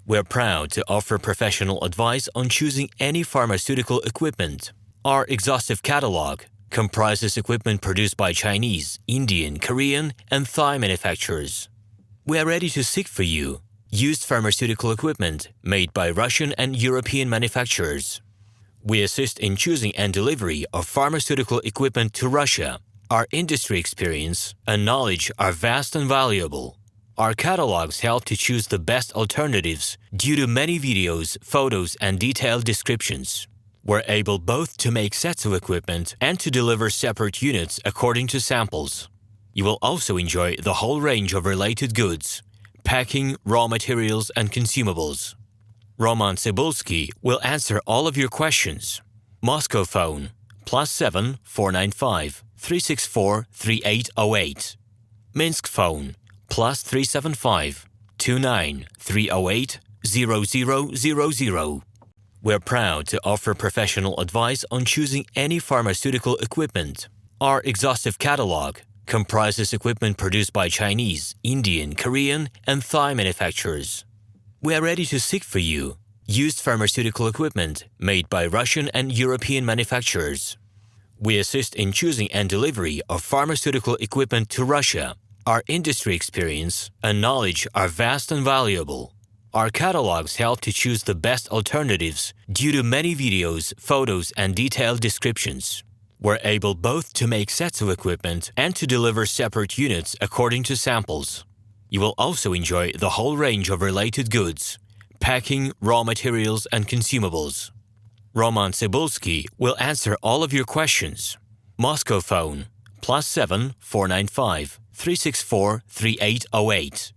We're proud to offer professional advice on choosing any pharmaceutical equipment. Our exhaustive catalog comprises equipment produced by Chinese, Indian, Korean, and Thai manufacturers. We are ready to seek for you used pharmaceutical equipment made by Russian and European manufacturers. We assist in choosing and delivery of pharmaceutical equipment to Russia. Our industry experience and knowledge are vast and valuable. Our catalogs help to choose the best alternatives due to many videos, photos, and detailed descriptions. We're able both to make sets of equipment and to deliver separate units according to samples. You will also enjoy the whole range of related goods, packing, raw materials, and consumables. RomanTsibulsky will answer all of your questions. Moscow phone +7 495 364 3808. Minsk phone +375 29 308 0000. We're proud to offer professional advice on choosing any pharmaceutical equipment. Our exhaustive catalog comprises equipment produced by Chinese, Indian, Korean, and Thai manufacturers. We are ready to seek for you used pharmaceutical equipment made by Russian and European manufacturers. We assist in choosing and delivery of pharmaceutical equipment to Russia. Our industry experience and knowledge are vast and valuable. Our catalogs help to choose the best alternatives due to many videos, photos, and detailed descriptions. We're able both to make sets of equipment and to deliver separate units according to samples. You will also enjoy the whole range of related goods, packing, raw materials, and consumables. RomanTsibulsky will answer all of your questions. Moscow phone +7 495 364 3808.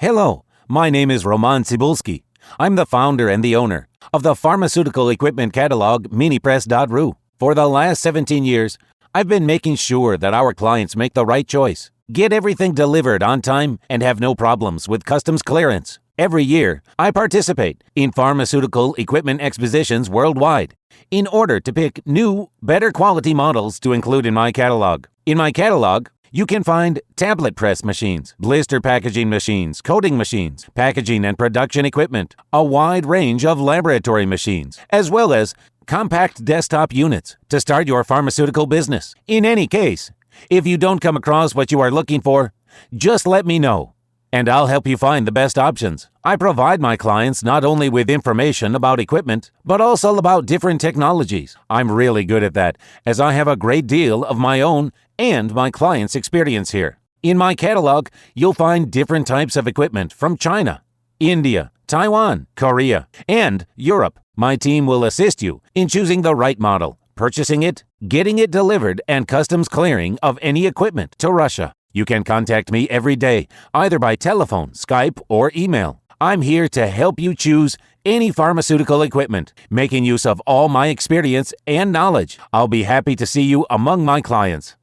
Hello, my name is RomanTsibulsky. I'm the founder and the owner of the pharmaceutical equipment catalog Minipress.ru. For the last 17 years, I've been making sure that our clients make the right choice, get everything delivered on time, and have no problems with customs clearance. Every year, I participate in pharmaceutical equipment expositions worldwide in order to pick new, better quality models to include in my catalog. In my catalog, you can find tablet press machines, blister packaging machines, coating machines, packaging and production equipment, a wide range of laboratory machines, as well as compact desktop units to start your pharmaceutical business. In any case, if you don't come across what you are looking for, just let me know, and I'll help you find the best options. I provide my clients not only with information about equipment, but also about different technologies. I'm really good at that, as I have a great deal of my own and my clients' experience here. In my catalog, you'll find different types of equipment from China, India, Taiwan, Korea, and Europe. My team will assist you in choosing the right model, purchasing it, getting it delivered, and customs clearing of any equipment to Russia. You can contact me every day, either by telephone, Skype, or email. I'm here to help you choose any pharmaceutical equipment, making use of all my experience and knowledge. I'll be happy to see you among my clients.